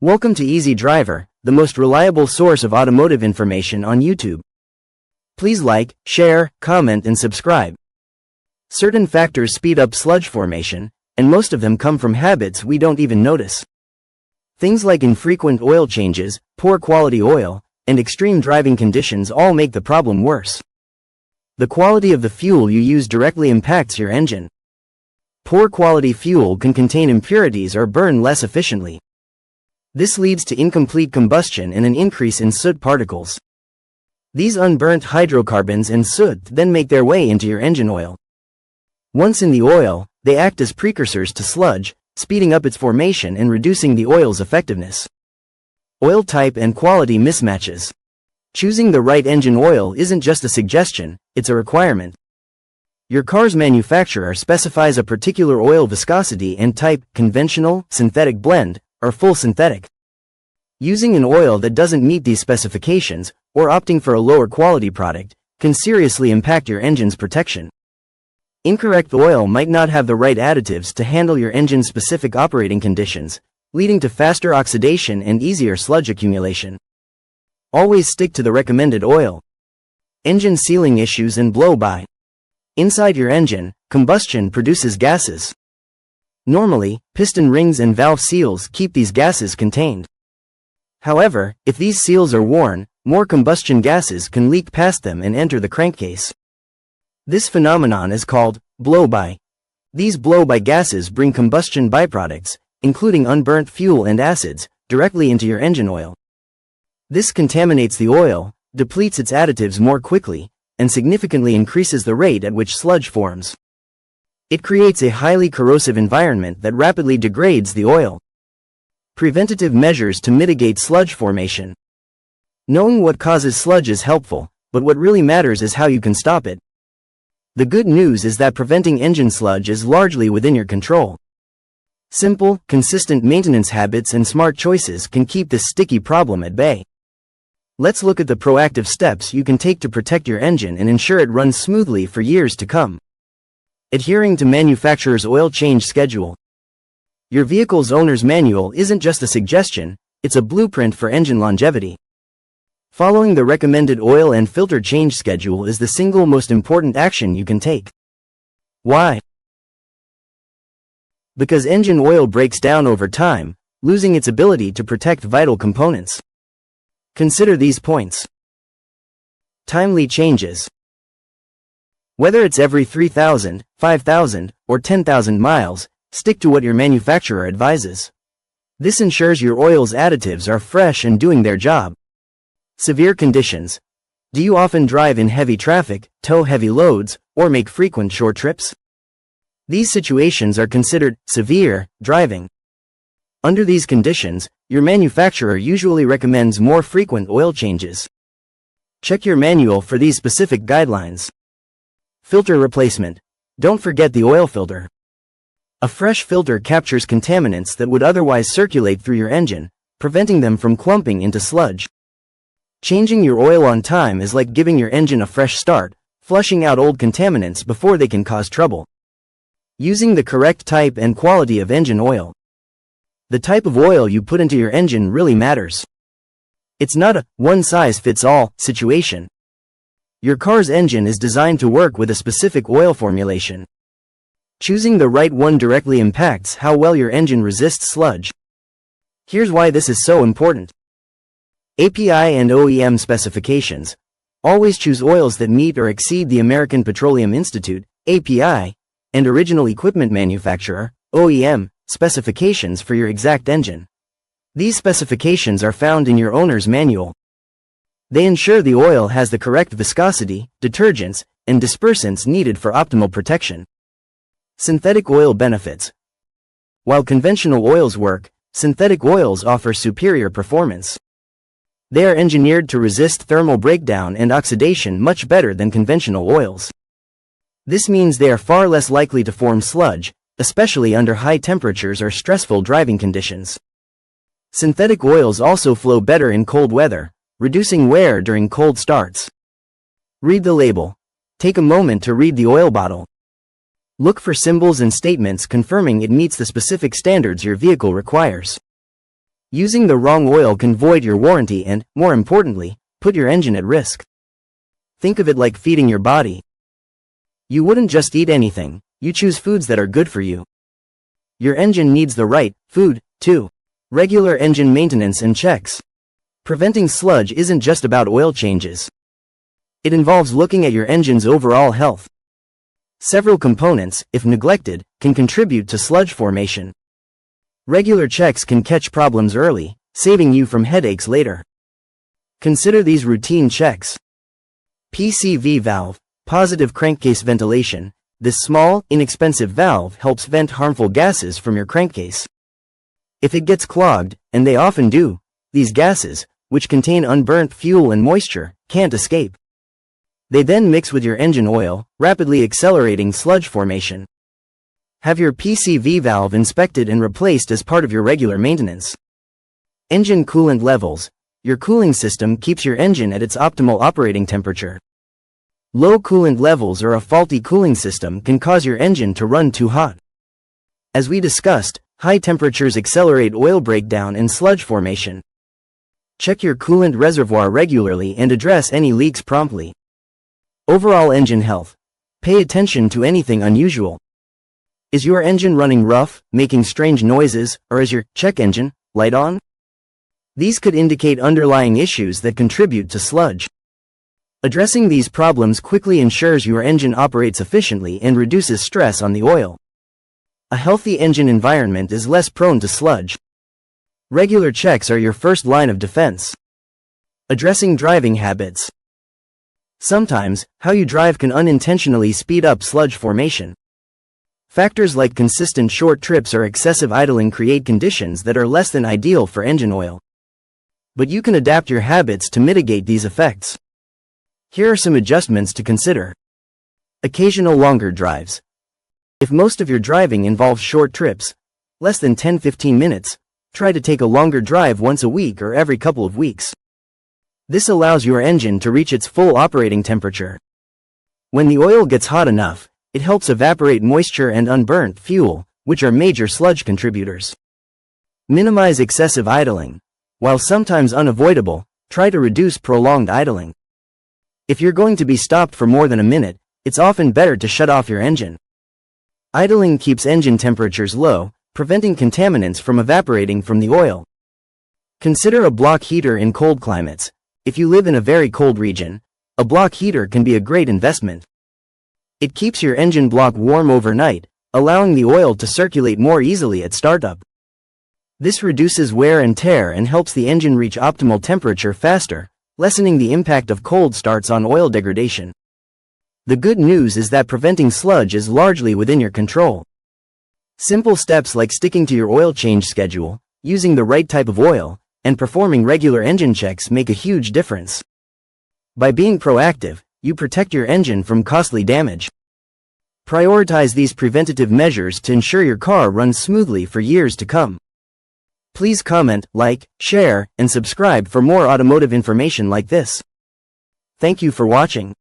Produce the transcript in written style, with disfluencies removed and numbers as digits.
Welcome to Easy Driver, the most reliable source of automotive information on YouTube. Please like, share, comment and subscribe. Certain factors speed up sludge formation, and most of them come from habits we don't even notice. Things like infrequent oil changes, poor quality oil, and extreme driving conditions all make the problem worse. The quality of the fuel you use directly impacts your engine. Poor quality fuel can contain impurities or burn less efficiently. This leads to incomplete combustion and an increase in soot particles. These unburnt hydrocarbons and soot then make their way into your engine oil. Once in the oil, they act as precursors to sludge, speeding up its formation and reducing the oil's effectiveness. Oil type and quality mismatches. Choosing the right engine oil isn't just a suggestion, it's a requirement. Your car's manufacturer specifies a particular oil viscosity and type, conventional, synthetic blend, or full synthetic. Using an oil that doesn't meet these specifications, or opting for a lower quality product, can seriously impact your engine's protection. Incorrect oil might not have the right additives to handle your engine's specific operating conditions, leading to faster oxidation and easier sludge accumulation. Always stick to the recommended oil. Engine sealing issues and blow-by. Inside your engine, combustion produces gases. Normally, piston rings and valve seals keep these gases contained. However, if these seals are worn, more combustion gases can leak past them and enter the crankcase. This phenomenon is called blow-by. These blow-by gases bring combustion byproducts, including unburnt fuel and acids, directly into your engine oil. This contaminates the oil, depletes its additives more quickly, and significantly increases the rate at which sludge forms. It creates a highly corrosive environment that rapidly degrades the oil. Preventative measures to mitigate sludge formation. Knowing what causes sludge is helpful, but what really matters is how you can stop it. The good news is that preventing engine sludge is largely within your control. Simple, consistent maintenance habits and smart choices can keep this sticky problem at bay. Let's look at the proactive steps you can take to protect your engine and ensure it runs smoothly for years to come. Adhering to manufacturer's oil change schedule. Your vehicle's owner's manual isn't just a suggestion, it's a blueprint for engine longevity. Following the recommended oil and filter change schedule is the single most important action you can take. Why? Because engine oil breaks down over time, losing its ability to protect vital components. Consider these points. Timely changes. Whether it's every 3,000, 5,000, or 10,000 miles, stick to what your manufacturer advises. This ensures your oil's additives are fresh and doing their job. Severe conditions. Do you often drive in heavy traffic, tow heavy loads, or make frequent short trips? These situations are considered severe driving. Under these conditions, your manufacturer usually recommends more frequent oil changes. Check your manual for these specific guidelines. Filter replacement. Don't forget the oil filter. A fresh filter captures contaminants that would otherwise circulate through your engine, preventing them from clumping into sludge. Changing your oil on time is like giving your engine a fresh start, flushing out old contaminants before they can cause trouble. Using the correct type and quality of engine oil. The type of oil you put into your engine really matters. It's not a one-size-fits-all situation. Your car's engine is designed to work with a specific oil formulation. Choosing the right one directly impacts how well your engine resists sludge. Here's why this is so important. API and OEM specifications. Always choose oils that meet or exceed the American Petroleum Institute, API, and Original Equipment Manufacturer, OEM, specifications for your exact engine. These specifications are found in your owner's manual. They ensure the oil has the correct viscosity, detergents, and dispersants needed for optimal protection. Synthetic oil benefits. While conventional oils work, synthetic oils offer superior performance. They are engineered to resist thermal breakdown and oxidation much better than conventional oils. This means they are far less likely to form sludge, especially under high temperatures or stressful driving conditions. Synthetic oils also flow better in cold weather, reducing wear during cold starts. Read the label. Take a moment to read the oil bottle. Look for symbols and statements confirming it meets the specific standards your vehicle requires. Using the wrong oil can void your warranty and, more importantly, put your engine at risk. Think of it like feeding your body. You wouldn't just eat anything, you choose foods that are good for you. Your engine needs the right food, too. Regular engine maintenance and checks. Preventing sludge isn't just about oil changes. It involves looking at your engine's overall health. Several components, if neglected, can contribute to sludge formation. Regular checks can catch problems early, saving you from headaches later. Consider these routine checks. PCV valve, positive crankcase ventilation. This small, inexpensive valve helps vent harmful gases from your crankcase. If it gets clogged, and they often do, these gases, which contain unburnt fuel and moisture, can't escape. They then mix with your engine oil, rapidly accelerating sludge formation. Have your PCV valve inspected and replaced as part of your regular maintenance. Engine coolant levels. Your cooling system keeps your engine at its optimal operating temperature. Low coolant levels or a faulty cooling system can cause your engine to run too hot. As we discussed, high temperatures accelerate oil breakdown and sludge formation. Check your coolant reservoir regularly and address any leaks promptly. Overall engine health. Pay attention to anything unusual. Is your engine running rough, making strange noises, or is your check engine light on? These could indicate underlying issues that contribute to sludge. Addressing these problems quickly ensures your engine operates efficiently and reduces stress on the oil. A healthy engine environment is less prone to sludge. Regular checks are your first line of defense. Addressing driving habits. Sometimes, how you drive can unintentionally speed up sludge formation. Factors like consistent short trips or excessive idling create conditions that are less than ideal for engine oil. But you can adapt your habits to mitigate these effects. Here are some adjustments to consider. Occasional longer drives. If most of your driving involves short trips, less than 10-15 minutes, try to take a longer drive once a week or every couple of weeks. This allows your engine to reach its full operating temperature. When the oil gets hot enough, it helps evaporate moisture and unburnt fuel, which are major sludge contributors. Minimize excessive idling. While sometimes unavoidable, try to reduce prolonged idling. If you're going to be stopped for more than a minute, it's often better to shut off your engine. Idling keeps engine temperatures low, preventing contaminants from evaporating from the oil. Consider a block heater in cold climates. If you live in a very cold region, a block heater can be a great investment. It keeps your engine block warm overnight, allowing the oil to circulate more easily at startup. This reduces wear and tear and helps the engine reach optimal temperature faster, lessening the impact of cold starts on oil degradation. The good news is that preventing sludge is largely within your control. Simple steps like sticking to your oil change schedule, using the right type of oil, and performing regular engine checks make a huge difference. By being proactive, you protect your engine from costly damage. Prioritize these preventative measures to ensure your car runs smoothly for years to come. Please comment, like, share, and subscribe for more automotive information like this. Thank you for watching.